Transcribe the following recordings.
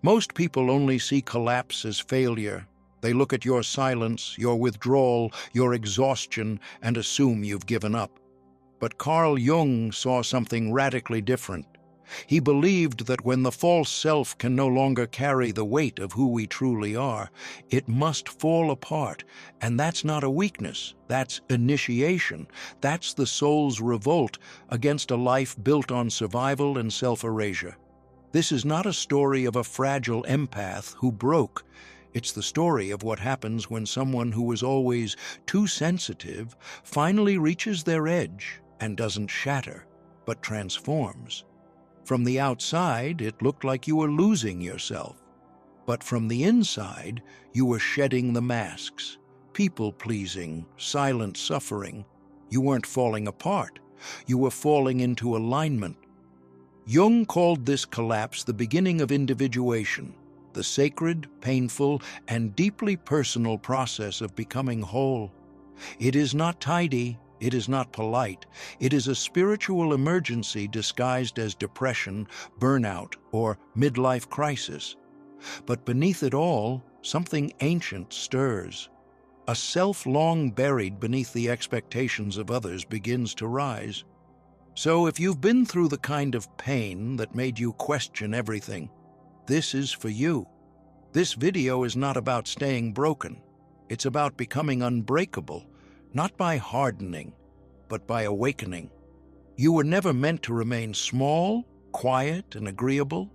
Most people only see collapse as failure. They look at your silence, your withdrawal, your exhaustion, and assume you've given up. But Carl Jung saw something radically different. He believed that when the false self can no longer carry the weight of who we truly are, it must fall apart. And that's not a weakness, that's initiation. That's the soul's revolt against a life built on survival and self-erasure. This is not a story of a fragile empath who broke. It's the story of what happens when someone who was always too sensitive finally reaches their edge and doesn't shatter, but transforms. From the outside, it looked like you were losing yourself. But from the inside, you were shedding the masks, people-pleasing, silent suffering. You weren't falling apart. You were falling into alignment. Jung called this collapse the beginning of individuation, the sacred, painful, and deeply personal process of becoming whole. It is not tidy. It is not polite. It is a spiritual emergency disguised as depression, burnout, or midlife crisis. But beneath it all, something ancient stirs. A self long buried beneath the expectations of others begins to rise. So if you've been through the kind of pain that made you question everything, this is for you. This video is not about staying broken. It's about becoming unbreakable. Not by hardening, but by awakening. You were never meant to remain small, quiet, and agreeable.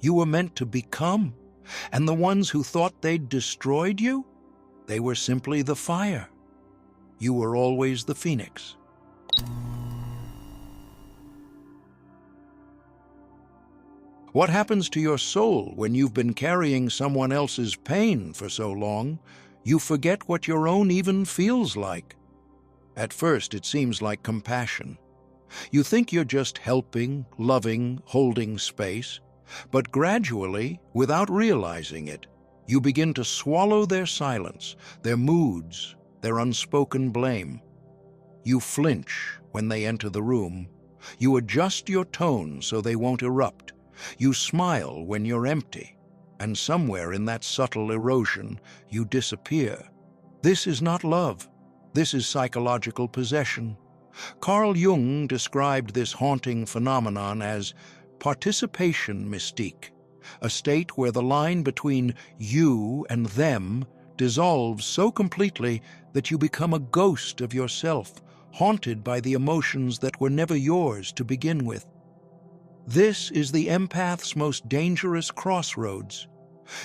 You were meant to become. And the ones who thought they'd destroyed you, they were simply the fire. You were always the phoenix. What happens to your soul when you've been carrying someone else's pain for so long? You forget what your own even feels like. At first, it seems like compassion. You think you're just helping, loving, holding space. But gradually, without realizing it, you begin to swallow their silence, their moods, their unspoken blame. You flinch when they enter the room. You adjust your tone so they won't erupt. You smile when you're empty. And somewhere in that subtle erosion, you disappear. This is not love. This is psychological possession. Carl Jung described this haunting phenomenon as participation mystique, a state where the line between you and them dissolves so completely that you become a ghost of yourself, haunted by the emotions that were never yours to begin with. This is the empath's most dangerous crossroads.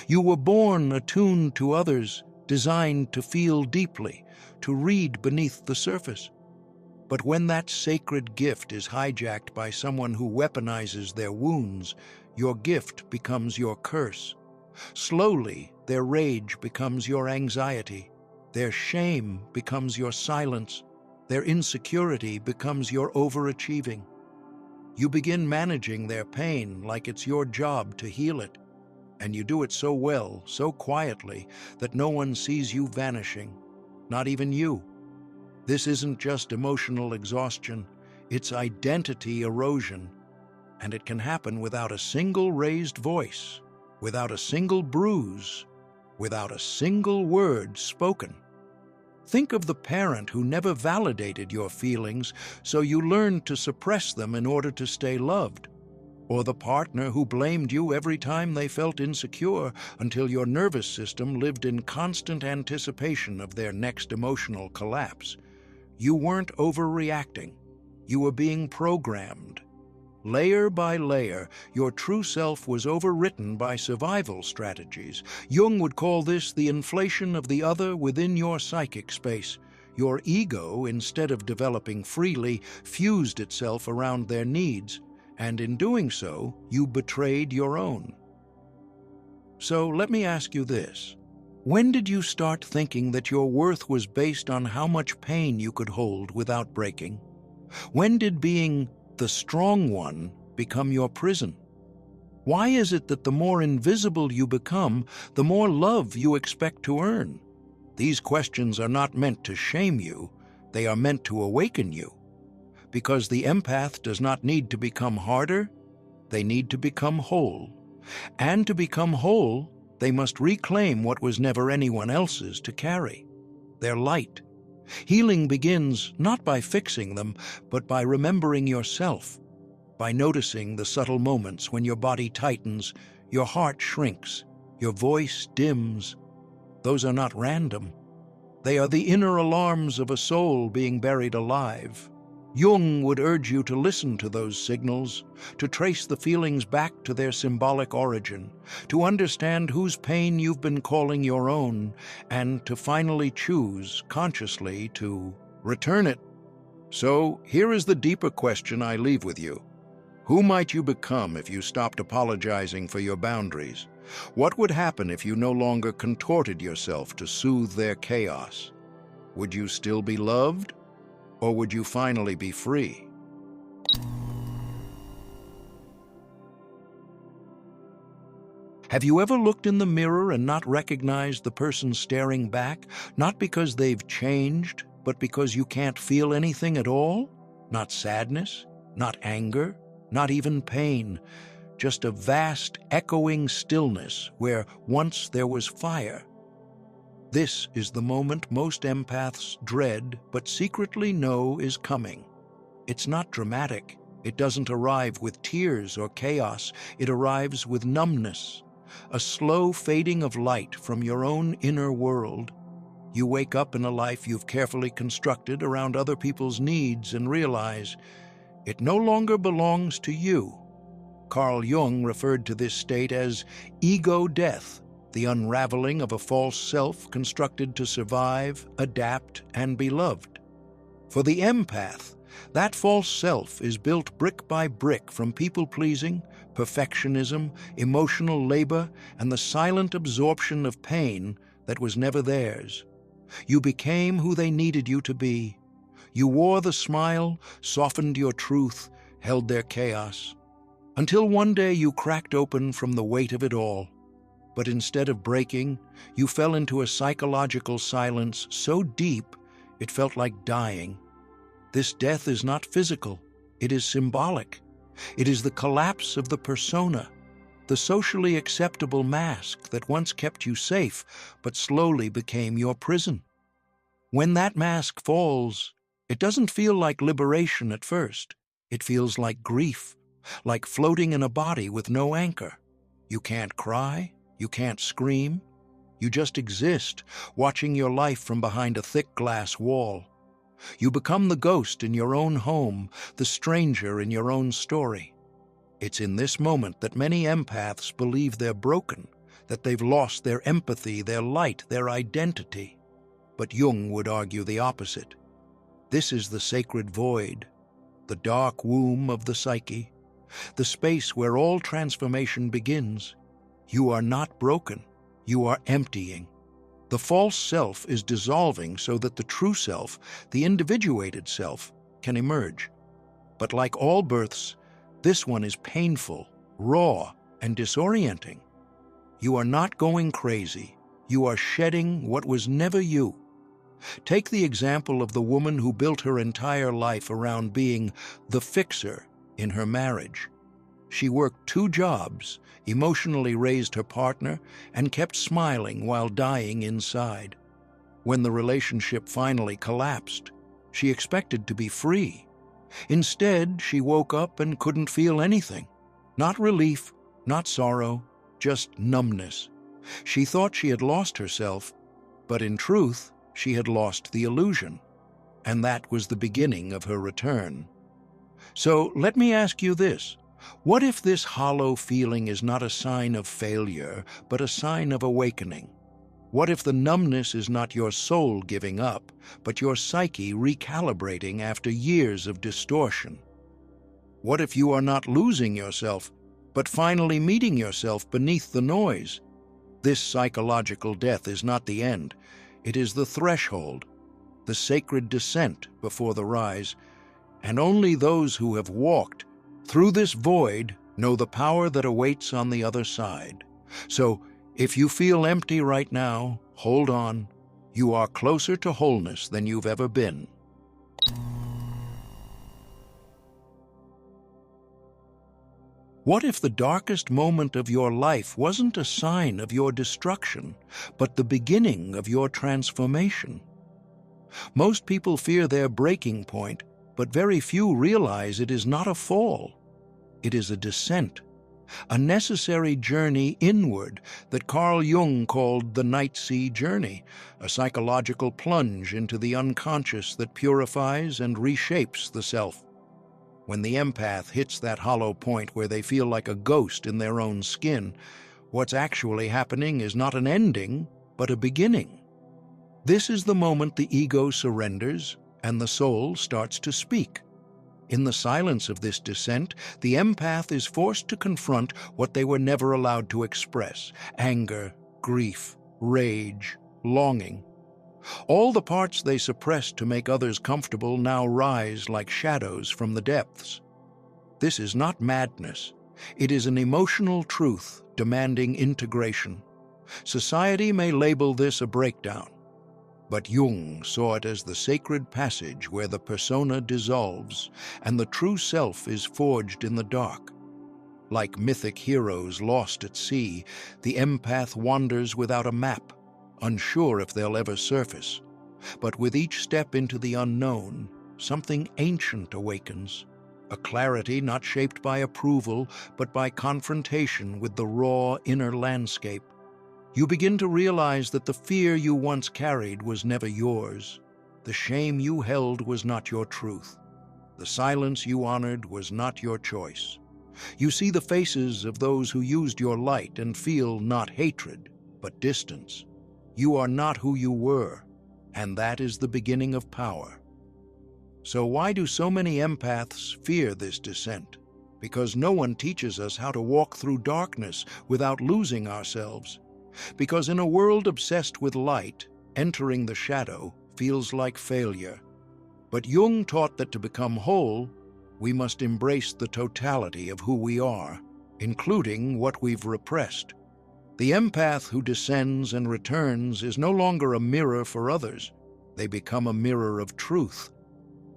You were born attuned to others, designed to feel deeply, to read beneath the surface. But when that sacred gift is hijacked by someone who weaponizes their wounds, your gift becomes your curse. Slowly, their rage becomes your anxiety. Their shame becomes your silence. Their insecurity becomes your overachieving. You begin managing their pain like it's your job to heal it. And you do it so well, so quietly, that no one sees you vanishing, not even you. This isn't just emotional exhaustion, it's identity erosion. And it can happen without a single raised voice, without a single bruise, without a single word spoken. Think of the parent who never validated your feelings, so you learned to suppress them in order to stay loved. Or the partner who blamed you every time they felt insecure until your nervous system lived in constant anticipation of their next emotional collapse. You weren't overreacting. You were being programmed. Layer by layer, your true self was overwritten by survival strategies. Jung would call this the inflation of the other within your psychic space. Your ego, instead of developing freely, fused itself around their needs. And in doing so, you betrayed your own. So let me ask you this. When did you start thinking that your worth was based on how much pain you could hold without breaking? When did being the strong one become your prison? Why is it that the more invisible you become, the more love you expect to earn? These questions are not meant to shame you. They are meant to awaken you. Because the empath does not need to become harder, they need to become whole. And to become whole, they must reclaim what was never anyone else's to carry, their light. Healing begins not by fixing them, but by remembering yourself, by noticing the subtle moments when your body tightens, your heart shrinks, your voice dims. Those are not random. They are the inner alarms of a soul being buried alive. Jung would urge you to listen to those signals, to trace the feelings back to their symbolic origin, to understand whose pain you've been calling your own, and to finally choose, consciously, to return it. So, here is the deeper question I leave with you. Who might you become if you stopped apologizing for your boundaries? What would happen if you no longer contorted yourself to soothe their chaos? Would you still be loved? Or would you finally be free? Have you ever looked in the mirror and not recognized the person staring back, not because they've changed, but because you can't feel anything at all? Not sadness, not anger, not even pain, just a vast, echoing stillness where once there was fire. This is the moment most empaths dread but secretly know is coming. It's not dramatic. It doesn't arrive with tears or chaos. It arrives with numbness, a slow fading of light from your own inner world. You wake up in a life you've carefully constructed around other people's needs and realize it no longer belongs to you. Carl Jung referred to this state as ego death, the unraveling of a false self constructed to survive, adapt, and be loved. For the empath, that false self is built brick by brick from people-pleasing, perfectionism, emotional labor, and the silent absorption of pain that was never theirs. You became who they needed you to be. You wore the smile, softened your truth, held their chaos, until one day you cracked open from the weight of it all. But instead of breaking, you fell into a psychological silence so deep it felt like dying. This death is not physical, it is symbolic. It is the collapse of the persona, the socially acceptable mask that once kept you safe but slowly became your prison. When that mask falls, it doesn't feel like liberation at first. It feels like grief, like floating in a body with no anchor. You can't cry. You can't scream. You just exist, watching your life from behind a thick glass wall. You become the ghost in your own home, the stranger in your own story. It's in this moment that many empaths believe they're broken, that they've lost their empathy, their light, their identity. But Jung would argue the opposite. This is the sacred void, the dark womb of the psyche, the space where all transformation begins. You are not broken. You are emptying. The false self is dissolving so that the true self, the individuated self, can emerge. But like all births, this one is painful, raw, and disorienting. You are not going crazy. You are shedding what was never you. Take the example of the woman who built her entire life around being the fixer in her marriage. She worked 2 jobs, emotionally raised her partner, and kept smiling while dying inside. When the relationship finally collapsed, she expected to be free. Instead, she woke up and couldn't feel anything. Not relief, not sorrow, just numbness. She thought she had lost herself, but in truth, she had lost the illusion. And that was the beginning of her return. So let me ask you this. What if this hollow feeling is not a sign of failure, but a sign of awakening? What if the numbness is not your soul giving up, but your psyche recalibrating after years of distortion? What if you are not losing yourself, but finally meeting yourself beneath the noise? This psychological death is not the end. It is the threshold, the sacred descent before the rise, and only those who have walked through this void know the power that awaits on the other side. So, if you feel empty right now, hold on. You are closer to wholeness than you've ever been. What if the darkest moment of your life wasn't a sign of your destruction, but the beginning of your transformation? Most people fear their breaking point, but very few realize it is not a fall. It is a descent, a necessary journey inward that Carl Jung called the Night Sea Journey, a psychological plunge into the unconscious that purifies and reshapes the self. When the empath hits that hollow point where they feel like a ghost in their own skin, what's actually happening is not an ending, but a beginning. This is the moment the ego surrenders and the soul starts to speak. In the silence of this descent, the empath is forced to confront what they were never allowed to express: anger, grief, rage, longing. All the parts they suppressed to make others comfortable now rise like shadows from the depths. This is not madness. It is an emotional truth demanding integration. Society may label this a breakdown, but Jung saw it as the sacred passage where the persona dissolves and the true self is forged in the dark. Like mythic heroes lost at sea, the empath wanders without a map, unsure if they'll ever surface. But with each step into the unknown, something ancient awakens, a clarity not shaped by approval, but by confrontation with the raw inner landscape. You begin to realize that the fear you once carried was never yours. The shame you held was not your truth. The silence you honored was not your choice. You see the faces of those who used your light and feel not hatred, but distance. You are not who you were, and that is the beginning of power. So why do so many empaths fear this descent? Because no one teaches us how to walk through darkness without losing ourselves. Because in a world obsessed with light, entering the shadow feels like failure. But Jung taught that to become whole, we must embrace the totality of who we are, including what we've repressed. The empath who descends and returns is no longer a mirror for others. They become a mirror of truth,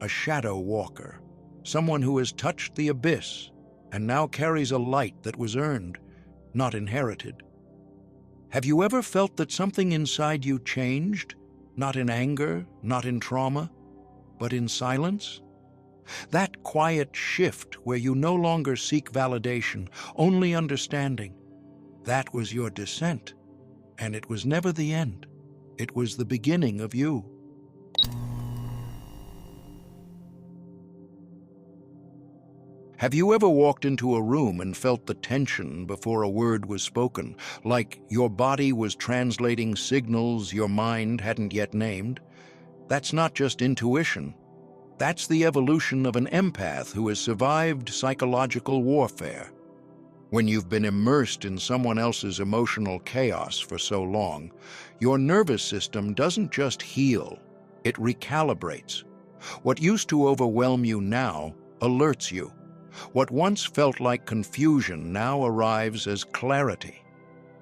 a shadow walker, someone who has touched the abyss and now carries a light that was earned, not inherited. Have you ever felt that something inside you changed, not in anger, not in trauma, but in silence? That quiet shift where you no longer seek validation, only understanding. That was your descent, and it was never the end. It was the beginning of you. Have you ever walked into a room and felt the tension before a word was spoken, like your body was translating signals your mind hadn't yet named? That's not just intuition. That's the evolution of an empath who has survived psychological warfare. When you've been immersed in someone else's emotional chaos for so long, your nervous system doesn't just heal, it recalibrates. What used to overwhelm you now alerts you. What once felt like confusion now arrives as clarity.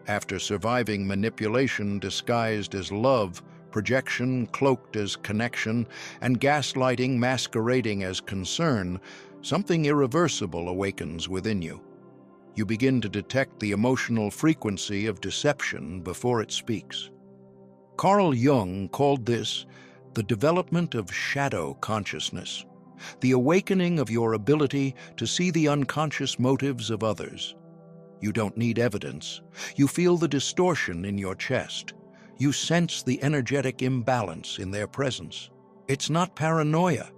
After surviving manipulation disguised as love, projection cloaked as connection, and gaslighting masquerading as concern, something irreversible awakens within you. You begin to detect the emotional frequency of deception before it speaks. Carl Jung called this the development of shadow consciousness, the awakening of your ability to see the unconscious motives of others. You don't need evidence. You feel the distortion in your chest. You sense the energetic imbalance in their presence. It's not paranoia.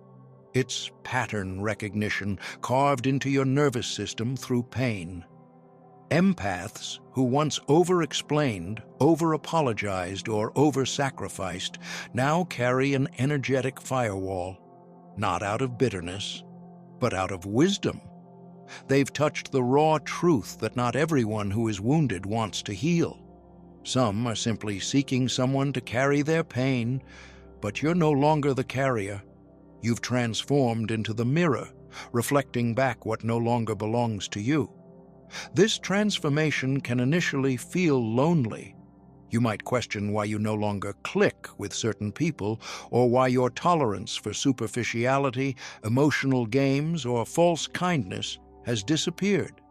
It's pattern recognition carved into your nervous system through pain. Empaths who once over-explained, over-apologized, or over-sacrificed now carry an energetic firewall, not out of bitterness, but out of wisdom. They've touched the raw truth that not everyone who is wounded wants to heal. Some are simply seeking someone to carry their pain, but you're no longer the carrier. You've transformed into the mirror, reflecting back what no longer belongs to you. This transformation can initially feel lonely. You might question why you no longer click with certain people, or why your tolerance for superficiality, emotional games, or false kindness has disappeared.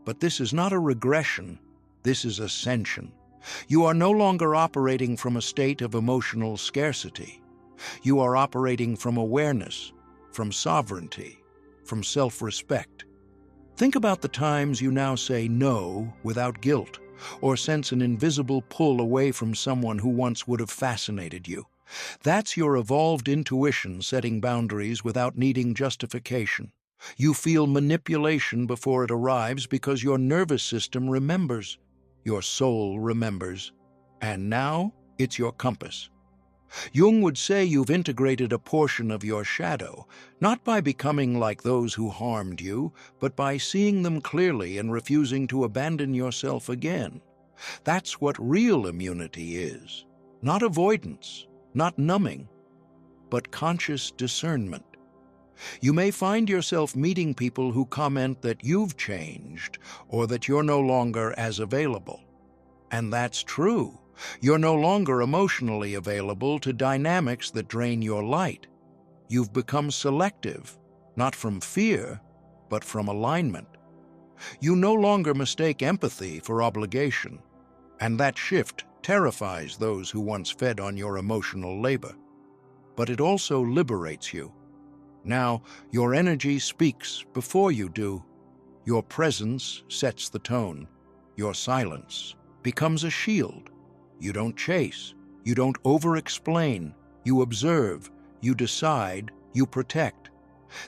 But this is not a regression, this is ascension. You are no longer operating from a state of emotional scarcity. You are operating from awareness, from sovereignty, from self-respect. Think about the times you now say no without guilt, or sense an invisible pull away from someone who once would have fascinated you. That's your evolved intuition setting boundaries without needing justification. You feel manipulation before it arrives because your nervous system remembers, your soul remembers, and now it's your compass. Jung would say you've integrated a portion of your shadow, not by becoming like those who harmed you, but by seeing them clearly and refusing to abandon yourself again. That's what real immunity is. Not avoidance, not numbing, but conscious discernment. You may find yourself meeting people who comment that you've changed or that you're no longer as available. And that's true. You're no longer emotionally available to dynamics that drain your light. You've become selective, not from fear, but from alignment. You no longer mistake empathy for obligation, and that shift terrifies those who once fed on your emotional labor. But it also liberates you. Now, your energy speaks before you do. Your presence sets the tone. Your silence becomes a shield. You don't chase, you don't over-explain, you observe, you decide, you protect.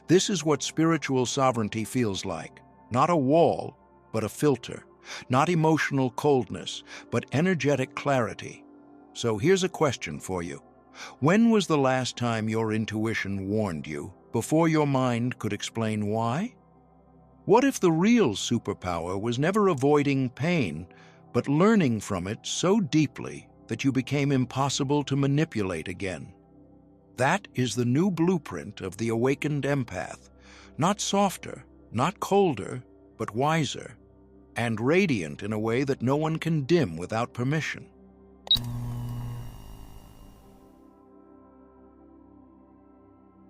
This is what spiritual sovereignty feels like. Not a wall, but a filter. Not emotional coldness, but energetic clarity. So here's a question for you. When was the last time your intuition warned you, before your mind could explain why? What if the real superpower was never avoiding pain, but learning from it so deeply that you became impossible to manipulate again? That is the new blueprint of the awakened empath. Not softer, not colder, but wiser, and radiant in a way that no one can dim without permission.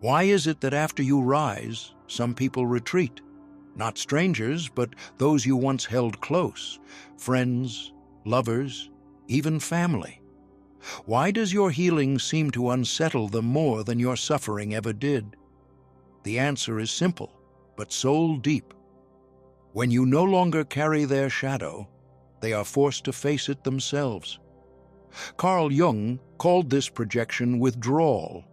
Why is it that after you rise, some people retreat? Not strangers, but those you once held close, friends, lovers, even family. Why does your healing seem to unsettle them more than your suffering ever did? The answer is simple, but soul deep. When you no longer carry their shadow, they are forced to face it themselves. Carl Jung called this projection withdrawal,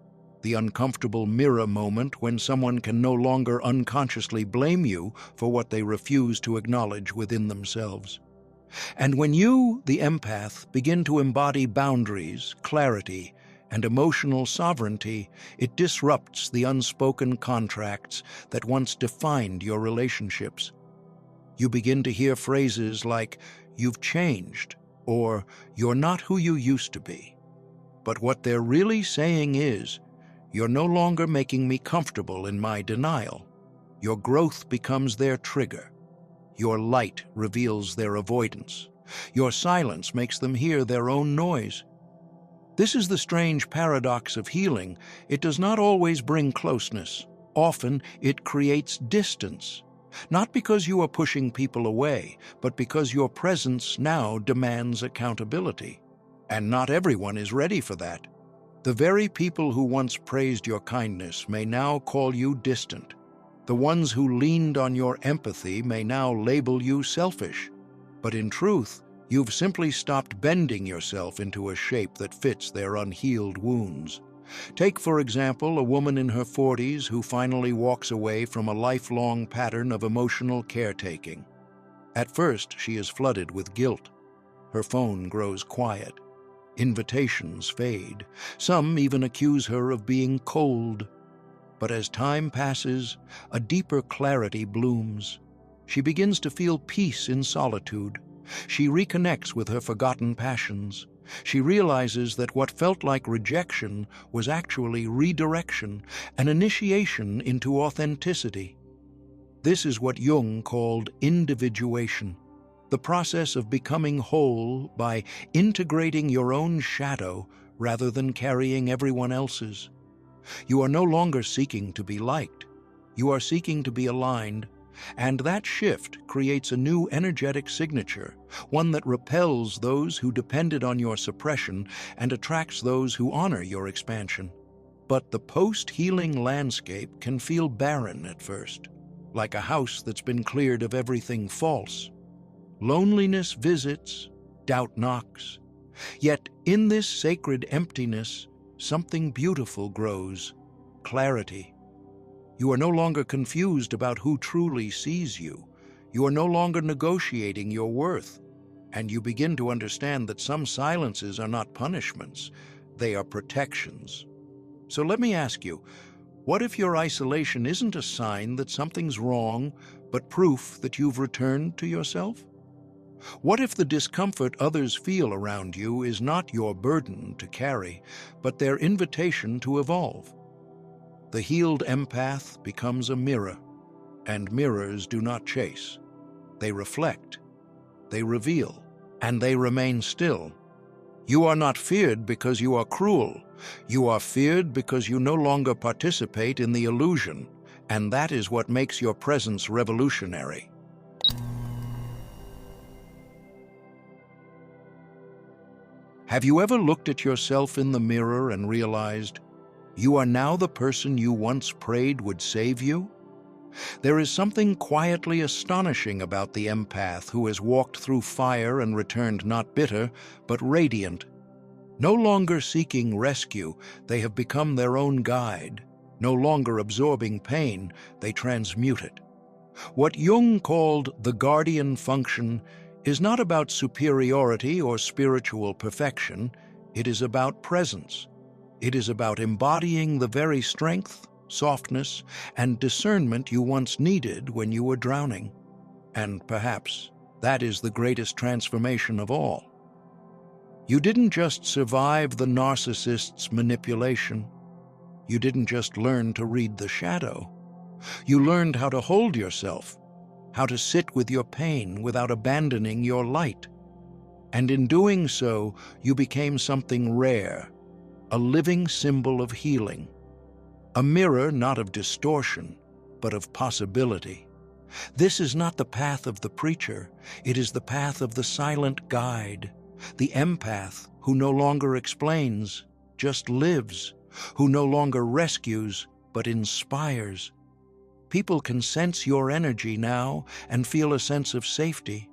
the uncomfortable mirror moment when someone can no longer unconsciously blame you for what they refuse to acknowledge within themselves. And when you, the empath, begin to embody boundaries, clarity, and emotional sovereignty, it disrupts the unspoken contracts that once defined your relationships. You begin to hear phrases like, "You've changed," or "You're not who you used to be." But what they're really saying is, "You're no longer making me comfortable in my denial." Your growth becomes their trigger. Your light reveals their avoidance. Your silence makes them hear their own noise. This is the strange paradox of healing. It does not always bring closeness. Often it creates distance. Not because you are pushing people away, but because your presence now demands accountability. And not everyone is ready for that. The very people who once praised your kindness may now call you distant. The ones who leaned on your empathy may now label you selfish. But in truth, you've simply stopped bending yourself into a shape that fits their unhealed wounds. Take, for example, a woman in her 40s who finally walks away from a lifelong pattern of emotional caretaking. At first, she is flooded with guilt. Her phone grows quiet. Invitations fade. Some even accuse her of being cold. But as time passes, a deeper clarity blooms. She begins to feel peace in solitude. She reconnects with her forgotten passions. She realizes that what felt like rejection was actually redirection, an initiation into authenticity. This is what Jung called individuation, the process of becoming whole by integrating your own shadow rather than carrying everyone else's. You are no longer seeking to be liked. You are seeking to be aligned, And that shift creates a new energetic signature, one that repels those who depended on your suppression and attracts those who honor your expansion. But the post-healing landscape can feel barren at first, like a house that's been cleared of everything false. Loneliness visits, doubt knocks. Yet in this sacred emptiness, something beautiful grows: clarity. You are no longer confused about who truly sees you. You are no longer negotiating your worth. And you begin to understand that some silences are not punishments, they are protections. So let me ask you, what if your isolation isn't a sign that something's wrong, but proof that you've returned to yourself? What if the discomfort others feel around you is not your burden to carry, but their invitation to evolve? The healed empath becomes a mirror, and mirrors do not chase. They reflect, they reveal, and they remain still. You are not feared because you are cruel. You are feared because you no longer participate in the illusion, and that is what makes your presence revolutionary. Have you ever looked at yourself in the mirror and realized you are now the person you once prayed would save you? There is something quietly astonishing about the empath who has walked through fire and returned not bitter, but radiant. No longer seeking rescue, they have become their own guide. No longer absorbing pain, they transmute it. What Jung called the guardian function is not about superiority or spiritual perfection. It is about presence. It is about embodying the very strength, softness, and discernment you once needed when you were drowning. And perhaps that is the greatest transformation of all. You didn't just survive the narcissist's manipulation. You didn't just learn to read the shadow. You learned how to hold yourself, how to sit with your pain without abandoning your light. And in doing so, you became something rare, a living symbol of healing. A mirror not of distortion, but of possibility. This is not the path of the preacher, it is the path of the silent guide, the empath who no longer explains, just lives, who no longer rescues, but inspires. People can sense your energy now and feel a sense of safety.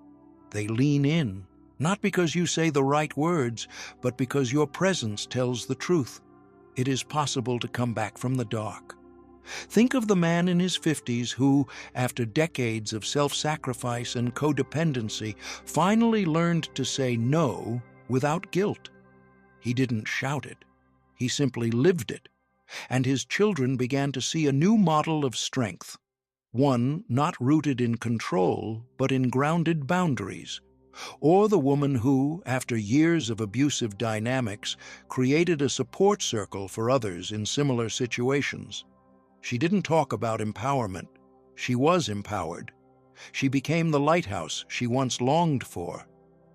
They lean in, not because you say the right words, but because your presence tells the truth. It is possible to come back from the dark. Think of the man in his 50s who, after decades of self-sacrifice and codependency, finally learned to say no without guilt. He didn't shout it. He simply lived it. And his children began to see a new model of strength, one not rooted in control, but in grounded boundaries. Or the woman who, after years of abusive dynamics, created a support circle for others in similar situations. She didn't talk about empowerment. She was empowered. She became the lighthouse she once longed for.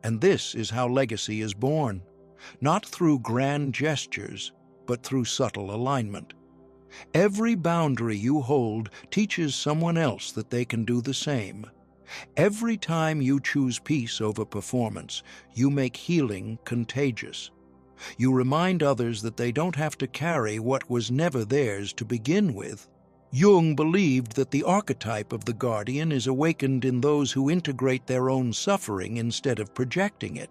And this is how legacy is born, not through grand gestures, but through subtle alignment. Every boundary you hold teaches someone else that they can do the same. Every time you choose peace over performance, you make healing contagious. You remind others that they don't have to carry what was never theirs to begin with. Jung believed that the archetype of the guardian is awakened in those who integrate their own suffering instead of projecting it.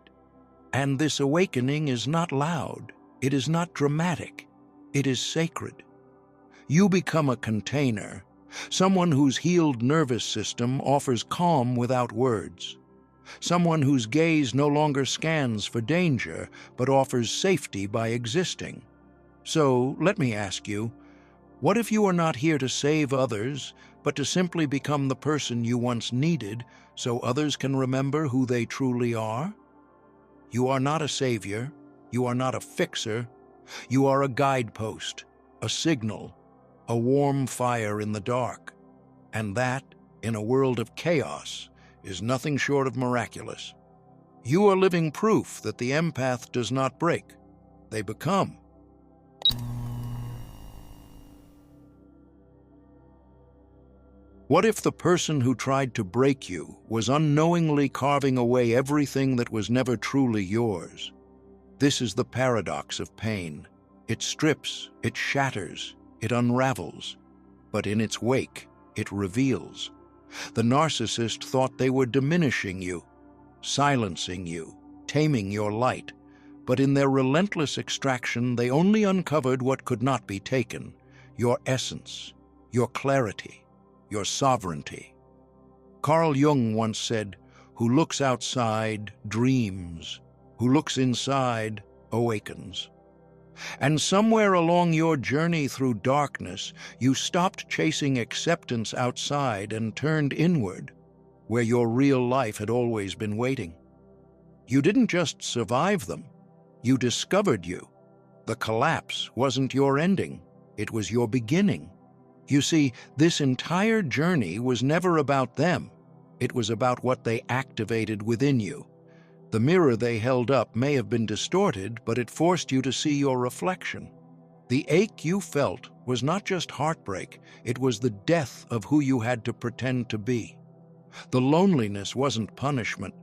And this awakening is not loud. It is not dramatic. It is sacred. You become a container, someone whose healed nervous system offers calm without words. Someone whose gaze no longer scans for danger, but offers safety by existing. So, let me ask you, what if you are not here to save others, but to simply become the person you once needed so others can remember who they truly are? You are not a savior. You are not a fixer. You are a guidepost, a signal, a warm fire in the dark. And that, in a world of chaos, is nothing short of miraculous. You are living proof that the empath does not break. They become. What if the person who tried to break you was unknowingly carving away everything that was never truly yours? This is the paradox of pain. It strips, it shatters, it unravels, but in its wake, it reveals. The narcissist thought they were diminishing you, silencing you, taming your light, but in their relentless extraction, they only uncovered what could not be taken: your essence, your clarity, your sovereignty. Carl Jung once said, "Who looks outside dreams, who looks inside awakens." And somewhere along your journey through darkness, you stopped chasing acceptance outside and turned inward, where your real life had always been waiting. You didn't just survive them, you discovered you. The collapse wasn't your ending, it was your beginning. You see, this entire journey was never about them. It was about what they activated within you. The mirror they held up may have been distorted, but it forced you to see your reflection. The ache you felt was not just heartbreak, it was the death of who you had to pretend to be. The loneliness wasn't punishment.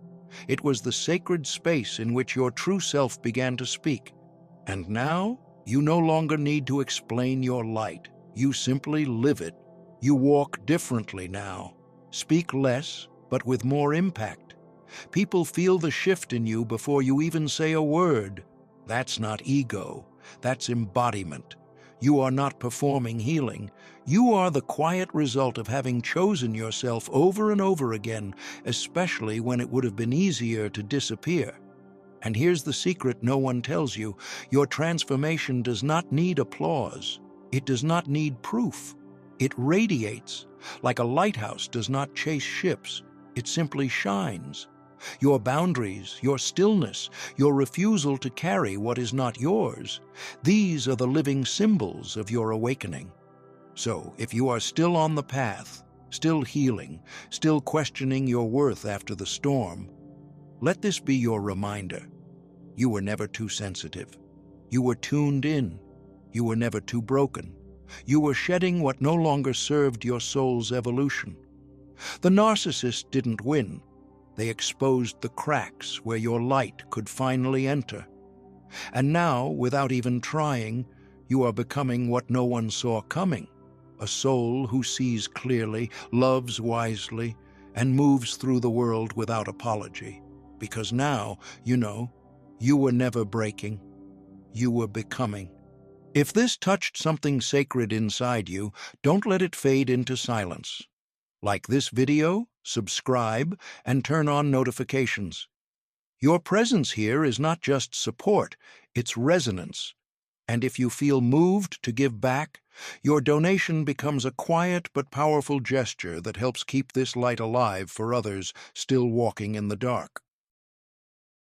It was the sacred space in which your true self began to speak. And now, you no longer need to explain your light. You simply live it. You walk differently now. Speak less, but with more impact. People feel the shift in you before you even say a word. That's not ego. That's embodiment. You are not performing healing. You are the quiet result of having chosen yourself over and over again, especially when it would have been easier to disappear. And here's the secret no one tells you. Your transformation does not need applause. It does not need proof. It radiates. Like a lighthouse does not chase ships. It simply shines. Your boundaries, your stillness, your refusal to carry what is not yours, these are the living symbols of your awakening. So, if you are still on the path, still healing, still questioning your worth after the storm, let this be your reminder. You were never too sensitive. You were tuned in. You were never too broken. You were shedding what no longer served your soul's evolution. The narcissist didn't win. They exposed the cracks where your light could finally enter. And now, without even trying, you are becoming what no one saw coming. A soul who sees clearly, loves wisely, and moves through the world without apology. Because now, you were never breaking. You were becoming. If this touched something sacred inside you, don't let it fade into silence. Like this video, subscribe, and turn on notifications. Your presence here is not just support, it's resonance. And if you feel moved to give back, your donation becomes a quiet but powerful gesture that helps keep this light alive for others still walking in the dark.